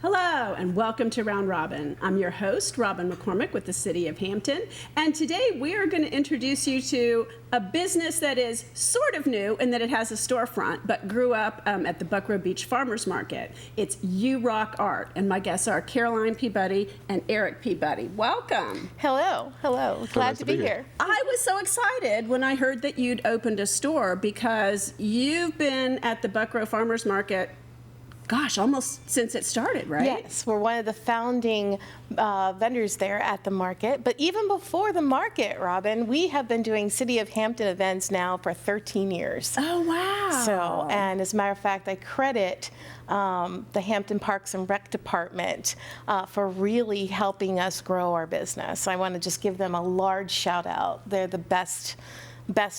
Hello and welcome to Round Robin. I'm your host, Robin McCormick with the City of Hampton, and today we are going to introduce you to a business that is sort of new in that it has a storefront, but grew up at the Buckroe Beach Farmers Market. It's You Rock Art, and my guests are Caroline Peabody and Eric Peabody. Welcome. Hello. Glad to be here. I was so excited when I heard that you'd opened a store because you've been at the Buckroe Farmers Market almost since it started, right? Yes, we're one of the founding vendors there at the market. But even before the market, Robin, we have been doing City of Hampton events now for 13 years. Oh, wow. So, and as a matter of fact, I credit the Hampton Parks and Rec Department for really helping us grow our business. I want to just give them a large shout out. They're the best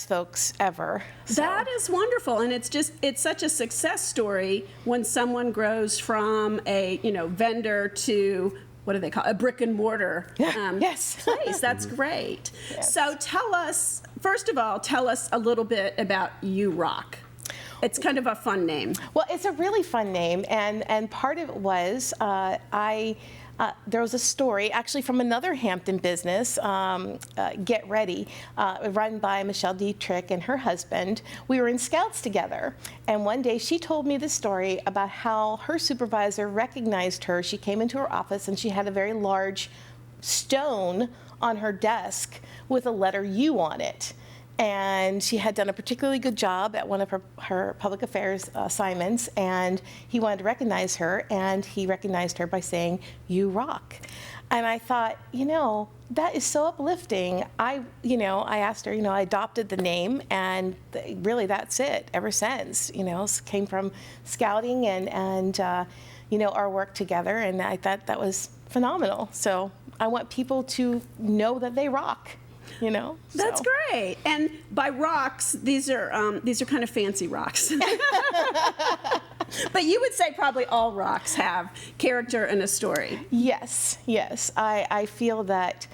folks ever. So. That is wonderful, and it's such a success story when someone grows from a vendor to, what do they call it? A brick and mortar yes. place. That's great. Yes. So first of all, tell us a little bit about You Rock. It's kind of a fun name. Well, it's a really fun name, and part of it was there was a story actually from another Hampton business, Get Ready, run by Michelle Dietrich and her husband. We were in Scouts together, and one day she told me the story about how her supervisor recognized her. She came into her office and she had a very large stone on her desk with a letter U on it. And she had done a particularly good job at one of her public affairs assignments, and he wanted to recognize her, and he recognized her by saying, "You rock." And I thought, that is so uplifting. I asked her, I adopted the name, and really that's it ever since. Came from scouting and our work together, and I thought that was phenomenal. So I want people to know that they rock. That's great. And by rocks, these are kind of fancy rocks. But you would say probably all rocks have character and a story. Yes. I feel that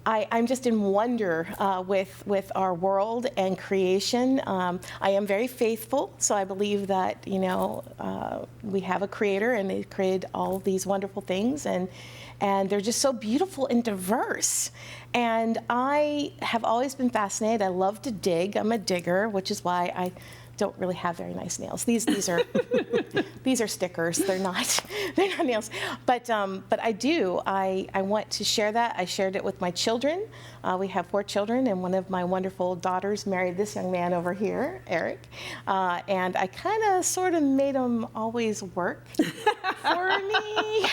I'm just in wonder with our world and creation. I am very faithful, so I believe that we have a creator, and he created all these wonderful things, and they're just so beautiful and diverse. And I have always been fascinated. I love to dig. I'm a digger, which is why I don't really have very nice nails. These are these are stickers. They're not nails. But I do. I want to share that. I shared it with my children. We have 4 children, and one of my wonderful daughters married this young man over here, Eric. And I kind of sort of made them always work for me.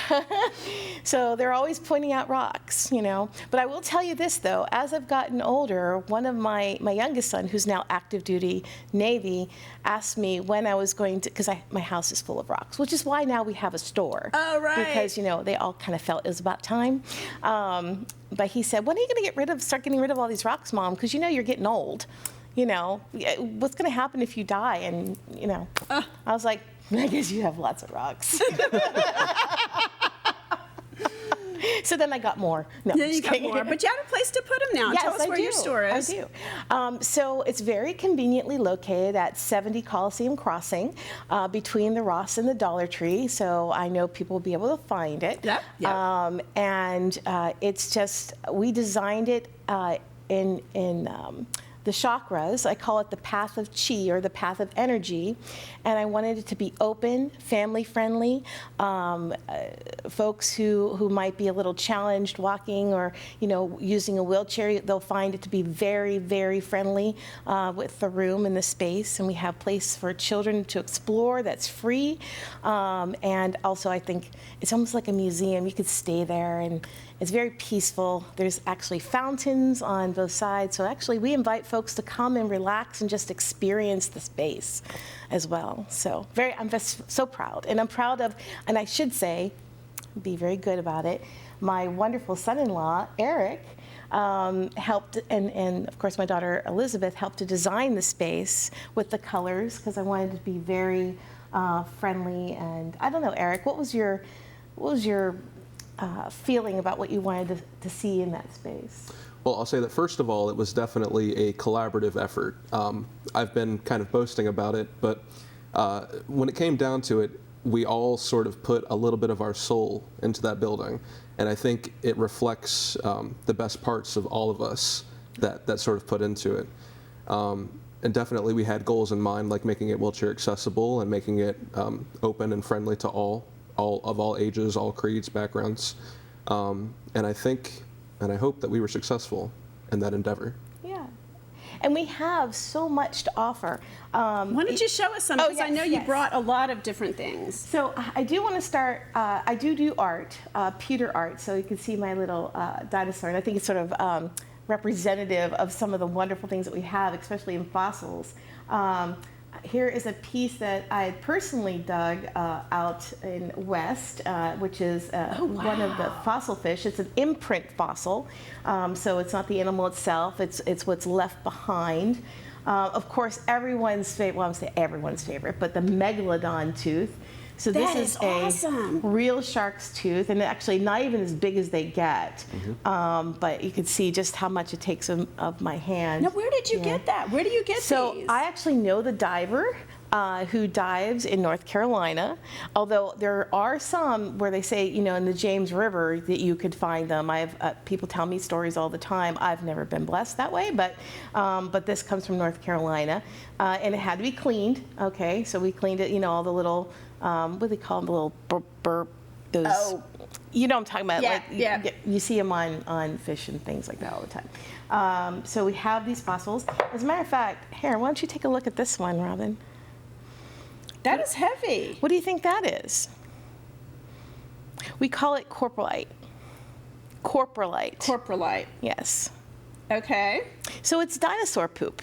So they're always pointing out rocks, But I will tell you this, though. As I've gotten older, one of my youngest son, who's now active duty Navy, asked me when I was going to, because my house is full of rocks, which is why now we have a store. Oh, right. Because, they all kind of felt it was about time. But he said, when are you going to start getting rid of all these rocks, Mom? Because you're getting old. What's going to happen if you die? And, I was like, I guess you have lots of rocks. So then I got more. No, then you got more, but you have a place to put them now. Yes, Tell us where your store is. I do. So it's very conveniently located at 70 Coliseum Crossing, between the Ross and the Dollar Tree. So I know people will be able to find it. Yep. And it's just, we designed it in the chakras. I call it the path of chi, or the path of energy, and I wanted it to be open, family friendly. Folks who might be a little challenged walking or using a wheelchair, they'll find it to be very, very friendly with the room and the space. And we have place for children to explore that's free, and also I think it's almost like a museum. You could stay there, and it's very peaceful. There's actually fountains on both sides, so actually we invite folks to come and relax and just experience the space as well. So I'm just so proud, and I'm proud of, and I should say, be very good about it, my wonderful son-in-law, Eric, helped, and of course my daughter Elizabeth helped to design the space with the colors, because I wanted it to be very friendly. And I don't know, Eric, what was your feeling about what you wanted to see in that space? Well, I'll say that first of all, it was definitely a collaborative effort. I've been kind of boasting about it, but when it came down to it, we all sort of put a little bit of our soul into that building. And I think it reflects the best parts of all of us that sort of put into it. And definitely we had goals in mind, like making it wheelchair accessible and making it open and friendly to all of all ages, all creeds, backgrounds. And I think, and I hope that we were successful in that endeavor. Yeah. And we have so much to offer. Why don't you show us some? Because I know you brought a lot of different things. So I do want to start, I do art, pewter art, so you can see my little dinosaur, and I think it's sort of representative of some of the wonderful things that we have, especially in fossils. Here is a piece that I personally dug out in West, which is one of the fossil fish. It's an imprint fossil, so it's not the animal itself, it's what's left behind. Of course, everyone's favorite, well, I won't say everyone's favorite, but the megalodon tooth. So this is awesome. A real shark's tooth, and actually not even as big as they get. But you can see just how much it takes of my hand. Now, where did you get that? Where do you get these? So I actually know the diver who dives in North Carolina, although there are some where they say, you know, in the James River that you could find them. I have people tell me stories all the time. I've never been blessed that way, but this comes from North Carolina, and it had to be cleaned. Okay, so we cleaned it, you know, all the little, what do they call them, the little burp, those, you know what I'm talking about. Yeah, like, you see them on fish and things like that all the time. So we have these fossils. As a matter of fact, here, why don't you take a look at this one, Robin? That is heavy. What do you think that is? We call it coprolite. Coprolite. Coprolite. Yes. Okay. So it's dinosaur poop.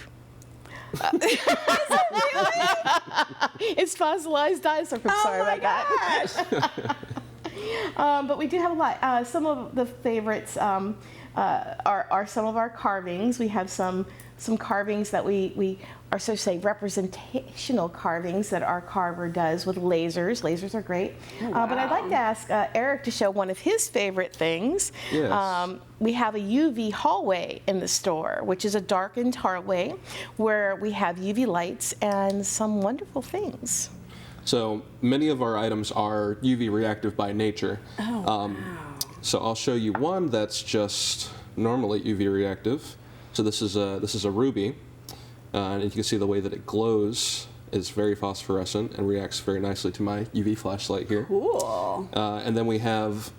Is it really? It's fossilized dinosaur poop. Sorry about that. But we do have a lot. Some of the favorites are some of our carvings. We have some carvings that we are, so to say, representational carvings that our carver does with lasers. Lasers are great. Oh, wow. But I'd like to ask Eric to show one of his favorite things. Yes. We have a UV hallway in the store, which is a darkened hallway where we have UV lights and some wonderful things. So many of our items are UV reactive by nature. Oh, wow. So I'll show you one that's just normally UV reactive. So this is a ruby, and you can see the way that it glows is very phosphorescent and reacts very nicely to my UV flashlight here. Cool. And then we have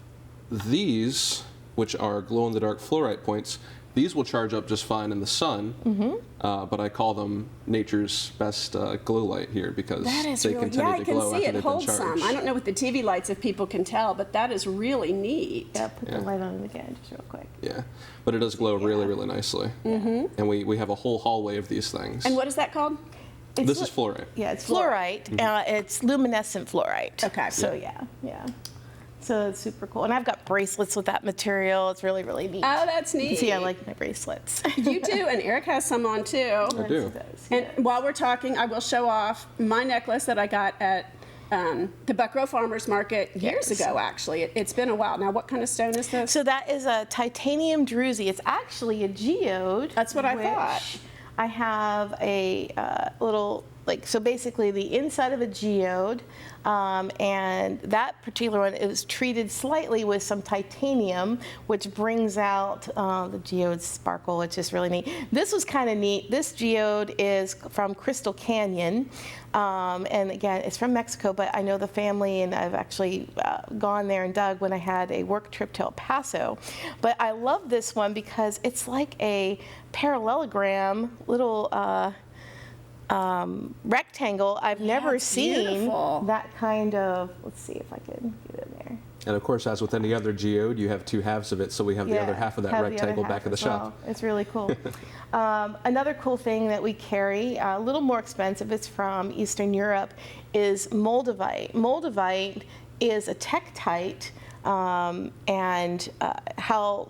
these, which are glow-in-the-dark fluorite points. These will charge up just fine in the sun, but I call them nature's best glow light here because they continue to glow after they've been charged. Yeah, I can see it holds some. I don't know with the TV lights if people can tell, but that is really neat. Yeah, put the light on it again, just real quick. Yeah, but it does glow really, really nicely. And we have a whole hallway of these things. And what is that called? This is fluorite. Yeah, it's fluorite. It's luminescent fluorite. Okay. So yeah. So it's super cool. And I've got bracelets with that material. It's really, really neat. Oh, that's neat. You can see I like my bracelets. You do, and Eric has some on too. I do. And while we're talking, I will show off my necklace that I got at the Buckroe Farmers Market years ago, actually. It's been a while. Now, what kind of stone is this? So that is a titanium druzy. It's actually a geode. That's what I thought. I have a little, so basically the inside of a geode, and that particular one is treated slightly with some titanium, which brings out the geode sparkle, which is really neat. This was kind of neat. This geode is from Crystal Canyon, and again, it's from Mexico, but I know the family, and I've actually gone there and dug when I had a work trip to El Paso. But I love this one because it's like a parallelogram, little rectangle. I've never seen that kind of, let's see if I can get in there. And of course, as with any other geode, you have two halves of it, so we have the other half of that rectangle back at the shop. It's really cool. Another cool thing that we carry, a little more expensive, it's from Eastern Europe, is moldavite. Moldavite is a tektite, and how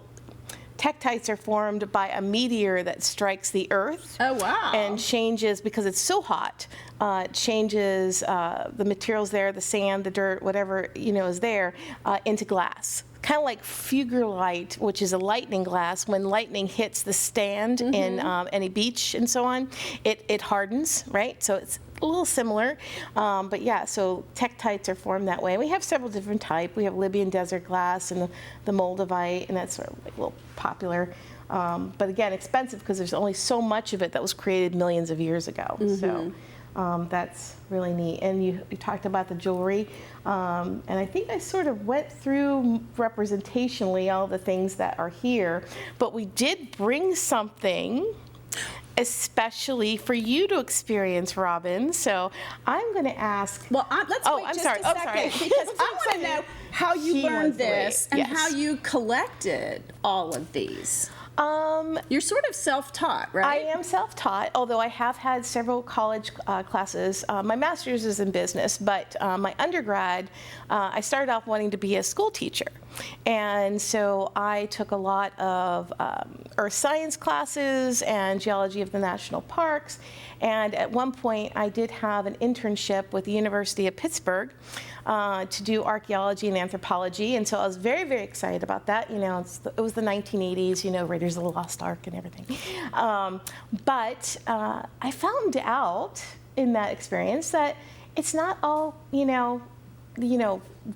tektites are formed by a meteor that strikes the earth. Oh, wow. And changes, because it's so hot, it changes the materials there, the sand, the dirt, whatever is there, into glass. Kind of like fuggerite, which is a lightning glass. When lightning hits the stand in any beach and so on, it hardens, right? So it's a little similar, but yeah, so tektites are formed that way. We have several different types. We have Libyan desert glass and the moldavite, and that's sort of like a little popular. But again, expensive because there's only so much of it that was created millions of years ago. So that's really neat. And you talked about the jewelry, and I think I sort of went through representationally all the things that are here, but we did bring something especially for you to experience, Robin. So I'm going to ask. Well, let's wait just a second because I want to know how you learned this and how you collected all of these. You're sort of self-taught, right? I am self-taught, although I have had several college classes. My master's is in business, but my undergrad, I started off wanting to be a school teacher. And so I took a lot of earth science classes and geology of the national parks. And at one point, I did have an internship with the University of Pittsburgh to do archaeology and anthropology. And so I was very, very excited about that. You know, it was the 1980s, you know, Raiders of the Lost Ark and everything. But I found out in that experience that it's not all, you know,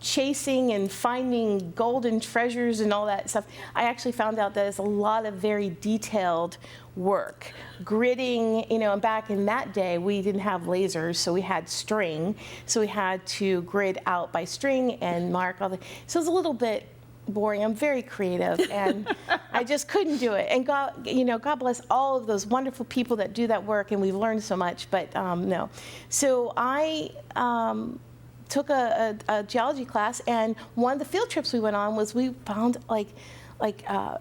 chasing and finding golden treasures and all that stuff. I actually found out that it's a lot of very detailed work. Gridding, you know, and back in that day, we didn't have lasers, so we had string. So we had to grid out by string and mark all the, so it was a little bit boring. I'm very creative, and I just couldn't do it. And God, you know, God bless all of those wonderful people that do that work, and we've learned so much, but no. So I, took a geology class, and one of the field trips we went on was we found like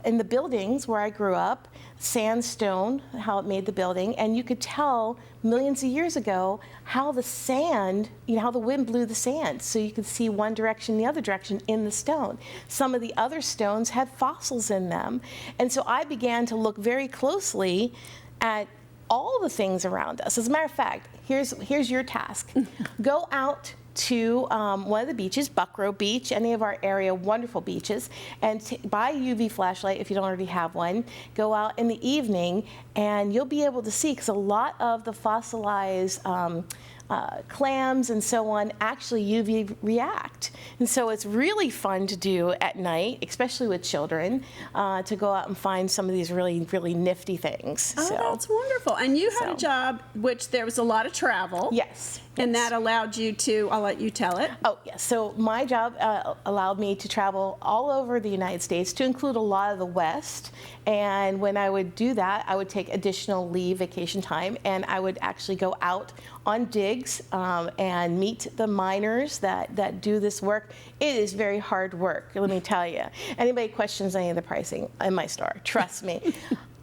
in the buildings where I grew up, sandstone, how it made the building, and you could tell millions of years ago how the sand, you know, how the wind blew the sand, so you could see one direction, the other direction in the stone. Some of the other stones had fossils in them, and so I began to look very closely at all the things around us. As a matter of fact, here's your task. Go out to one of the beaches, Buckroe Beach, any of our area wonderful beaches, and buy a UV flashlight if you don't already have one. Go out in the evening, and you'll be able to see, because a lot of the fossilized clams and so on actually UV react. And so it's really fun to do at night, especially with children, to go out and find some of these really, really nifty things. Oh, that's wonderful. And you had a job which there was a lot of travel. Yes. And that allowed you to, I'll let you tell it. Oh, yes. So my job allowed me to travel all over the United States, to include a lot of the West. And when I would do that, I would take additional leave, vacation time, and I would actually go out on digs and meet the miners that do this work. It is very hard work, let me tell you. Anybody questions any of the pricing in my store, trust me.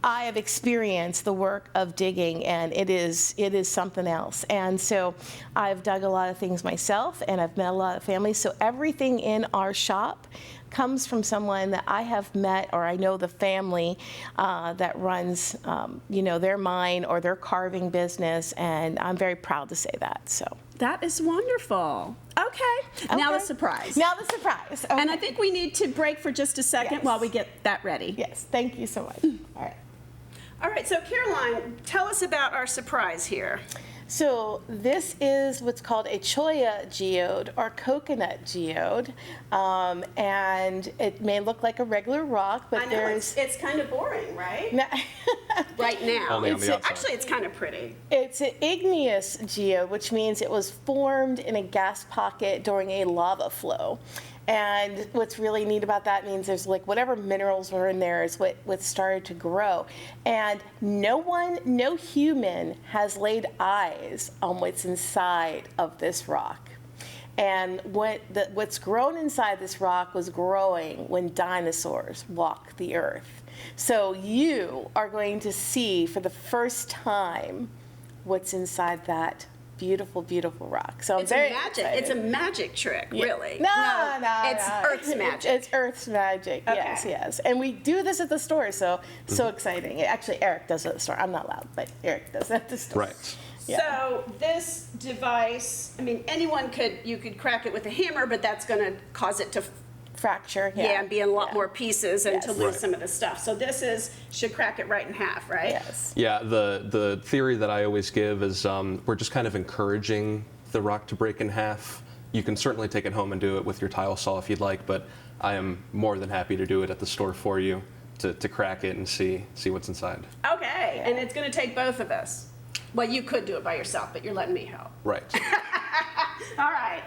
I have experienced the work of digging, and it is something else. And so I've dug a lot of things myself, and I've met a lot of families. So everything in our shop comes from someone that I have met, or I know the family that runs, you know, their mine or their carving business, and I'm very proud to say that. So that is wonderful. Okay. Now the surprise. Now the surprise. Okay. And I think we need to break for just a second while we get that ready. Yes. Thank you so much. All right. All right, so Caroline, tell us about our surprise here. So this is what's called a cholla geode, or coconut geode, and it may look like a regular rock, but I know it's kind of boring, right? Right now. Only on the outside. Actually, it's kind of pretty. It's an igneous geode, which means it was formed in a gas pocket during a lava flow. And what's really neat about that means there's like whatever minerals were in there is what started to grow. And no human has laid eyes on what's inside of this rock. And what's grown inside this rock was growing when dinosaurs walked the earth. So you are going to see for the first time what's inside that beautiful, beautiful rock. So it's very magic. Excited. It's a magic trick, really. No. It's Earth's magic. It's Earth's magic. Okay. Yes. And we do this at the store, so exciting. Actually, Eric does it at the store. I'm not allowed, but Eric does it at the store. Right. Yeah. So this device, I mean, you could crack it with a hammer, but that's going to cause it to fracture. Yeah, and be in a lot yeah. more pieces and to Yes. lose Right. some of the stuff. So this should crack it right in half, right? Yes. Yeah, the theory that I always give is we're just kind of encouraging the rock to break in half. You can certainly take it home and do it with your tile saw if you'd like, but I am more than happy to do it at the store for you to crack it and see what's inside. Okay, and it's going to take both of us. Well, you could do it by yourself, but you're letting me help. Right. All right.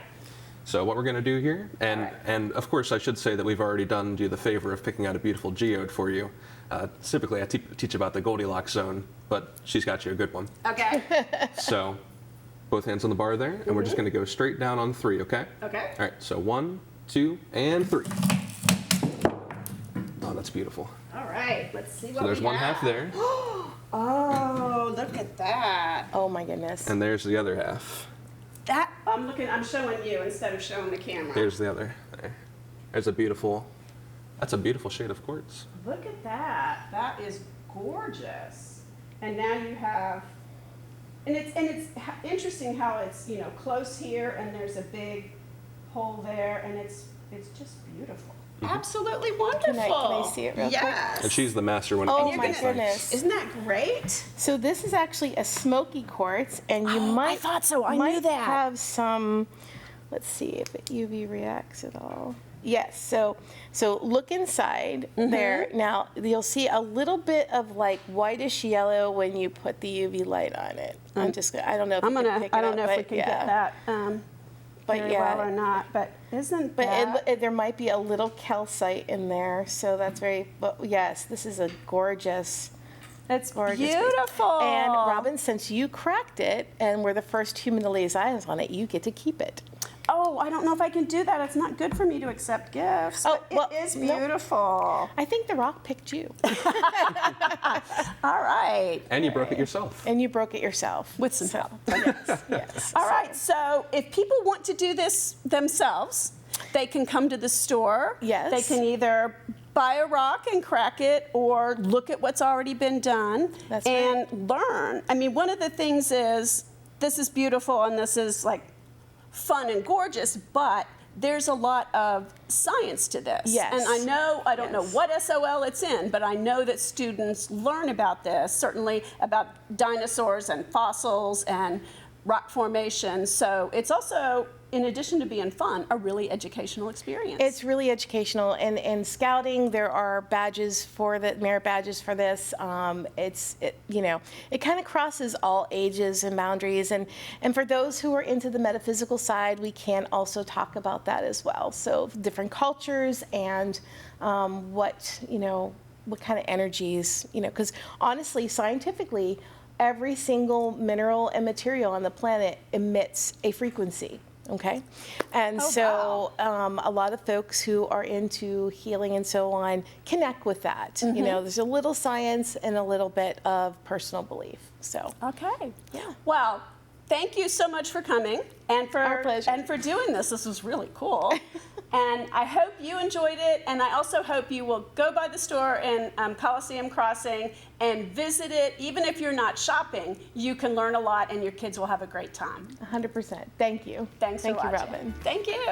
So what we're going to do here, and of course I should say that we've already done you the favor of picking out a beautiful geode for you. Typically I teach about the Goldilocks zone, but she's got you a good one. Okay. So both hands on the bar there, and we're just going to go straight down on 3, okay? Okay. All right, so 1, 2, and 3. Oh, that's beautiful. All right. Let's see what So there's we one have. half there, Oh, look at that. Oh my goodness. and there's the other half. That I'm showing you instead of showing the camera. Here's the other. There. There's a beautiful. That's a beautiful shade of quartz. Look at that. That is gorgeous. And now you have, and it's interesting how it's, you know, close here and there's a big hole there and it's just beautiful. Absolutely wonderful. Can I see it real quick? Yes. And she's the master when it Oh comes to my these things. goodness. Isn't that great? So this is actually a smoky quartz, and you Oh, I might thought so. I knew might that. have some. Let's see if it UV reacts at all. Yes. So look inside Mm-hmm. there. Now you'll see a little bit of like whitish yellow when you put the UV light on it. I don't know if you can pick it I don't up, know if but we can yeah. get that But very yeah. well or not, but isn't But that? there might be a little calcite in there, so that's very. But yes, this is a gorgeous. It's Gorgeous piece. beautiful. And Robin, since you cracked it and were the first human to lay his eyes on it, you get to keep it. Oh, I don't know if I can do that. It's not good for me to accept gifts. Oh, but well, it is no. beautiful. I think the rock picked you, All right. And you broke it yourself. and you broke it yourself. With some help. Yes, yes. All right. So if people want to do this themselves, they can come to the store. Yes. They can either buy a rock and crack it or look at what's already been done That's and learn. I mean, one of the things is this is beautiful and this is like fun and gorgeous, but there's a lot of science to this. Yes. And I don't know Yes. what SOL it's in, but I know that students learn about this, certainly about dinosaurs and fossils and rock formation. So it's also, in addition to being fun, a really educational experience. It's really educational, and in scouting there are badges for the merit badges for this. It kind of crosses all ages and boundaries, and for those who are into the metaphysical side, we can also talk about that as well. So different cultures and what kind of energies, because honestly, scientifically, every single mineral and material on the planet emits a frequency. Okay, and Oh, a lot of folks who are into healing and so on connect with that. Mm-hmm. There's a little science and a little bit of personal belief. So Okay. Yeah. Well, thank you so much for coming and Our pleasure. and for doing this. This was really cool. And I hope you enjoyed it. And I also hope you will go by the store in Coliseum Crossing and visit it. Even if you're not shopping, you can learn a lot and your kids will have a great time. 100%. Thank you. Thanks Thank for you, watching. Robin. Thank you.